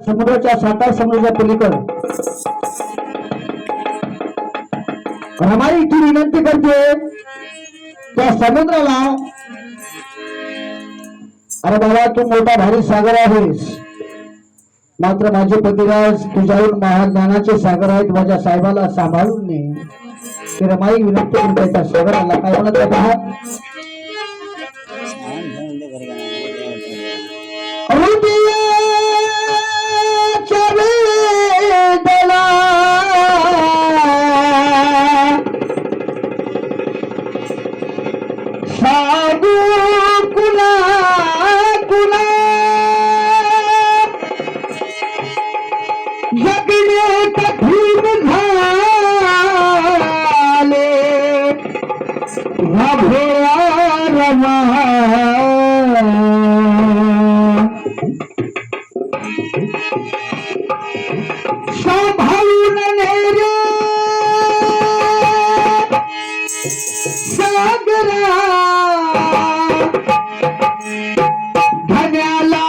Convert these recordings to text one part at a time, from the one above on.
समुद्राच्या 7 समुद्राच्या पलीकडे रमाई इथे विनंती करते त्या समुद्राला, अरे बाबा तू मोठा भारी सागर आहेस, मात्र माझे पतिराज तुझ्याहून महाज्ञानाचे सागर आहेत, माझ्या साहेबाला सांभाळून ने. ते रमाई विनंती करते त्या सागराला. काय म्हणत आहे पहा, साधू कुला कुला जगणे कठीण झाले, हा भोळा रमा सांभाळून ने रे सागरा धन्याला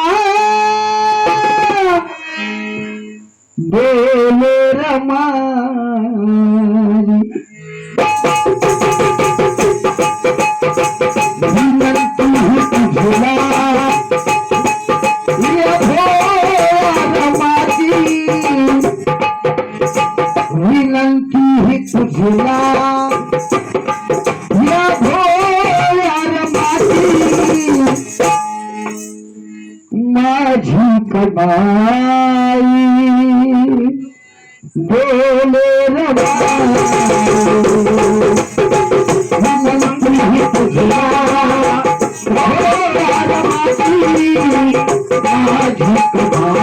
गेले रमानी. विनंती तुझला ये रमाची, विनंती तुझला या रमाची, माझी कमाई बोले रमाई, तुझला रमाची, माझी कमाई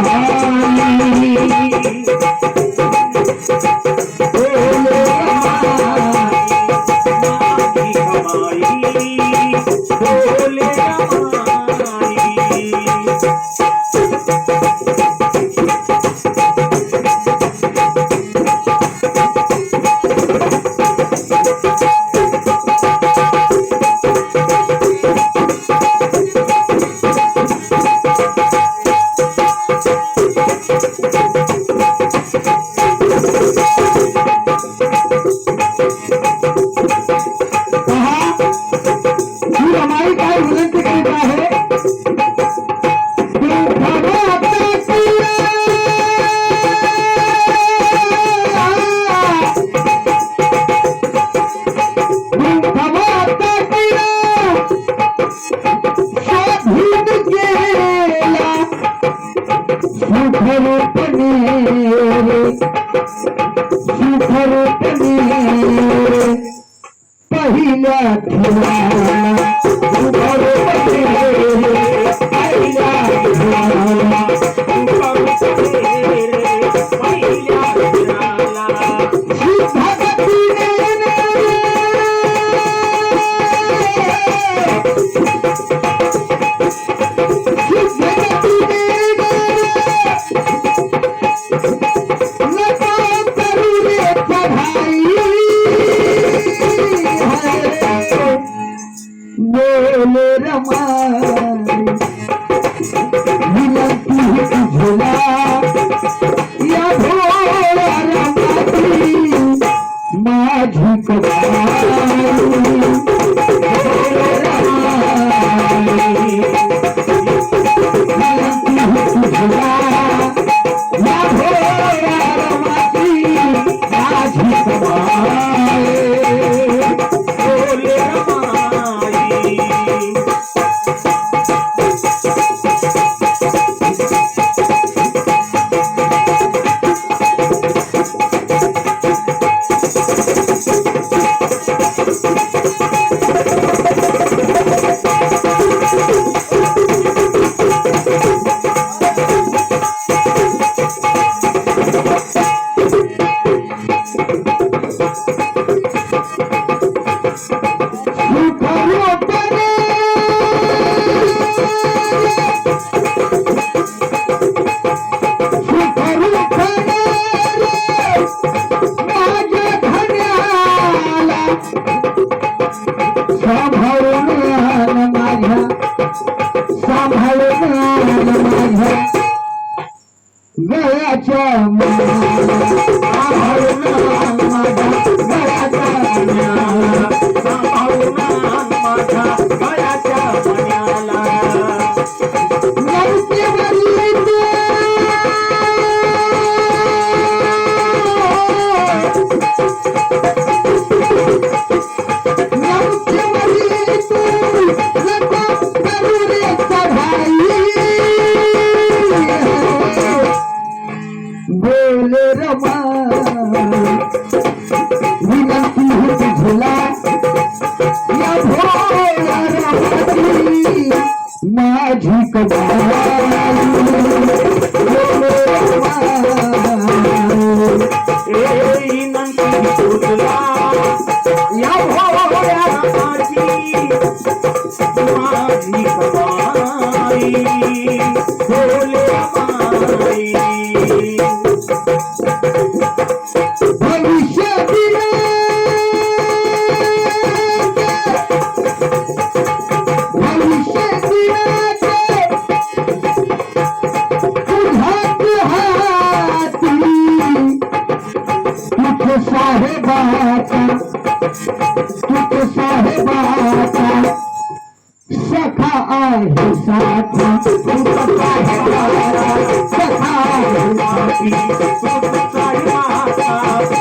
बोले पहिल्या बोले रमा गळ्याच्या बोले रमा विनंती होती झुला या भोळ्या रमाची माझी कबाली बोले रमा विनंती तुझला या भोळ्या रमाची माझी कबाई बोले रमाई भविष्य साहेबाचा सखा आहे साथी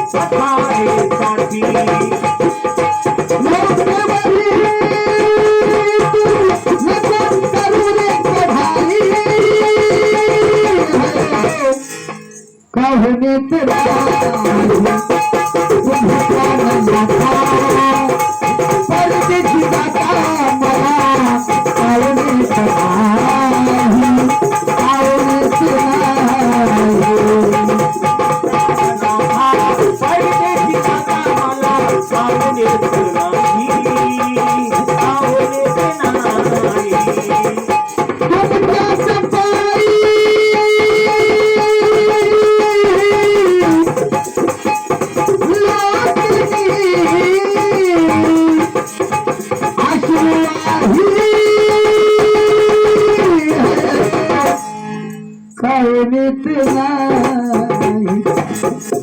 सखा आहे साथी कहने तेरा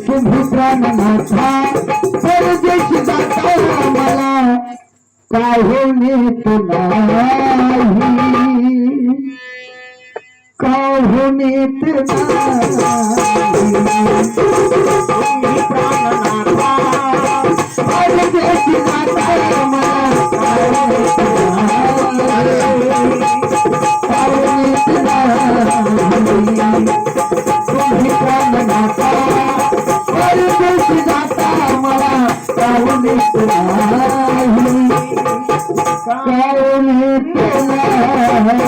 तुम्ही प्राणनाथा परदेश जाता मला काहुनीत नाही काहुनीत तुम्ही प्राणनाथा परदेश जाता मला काहुनीत नाही तुम्ही प्राणनाथा परदेश जाता मला काहुनीत नाही काहुनीत नाही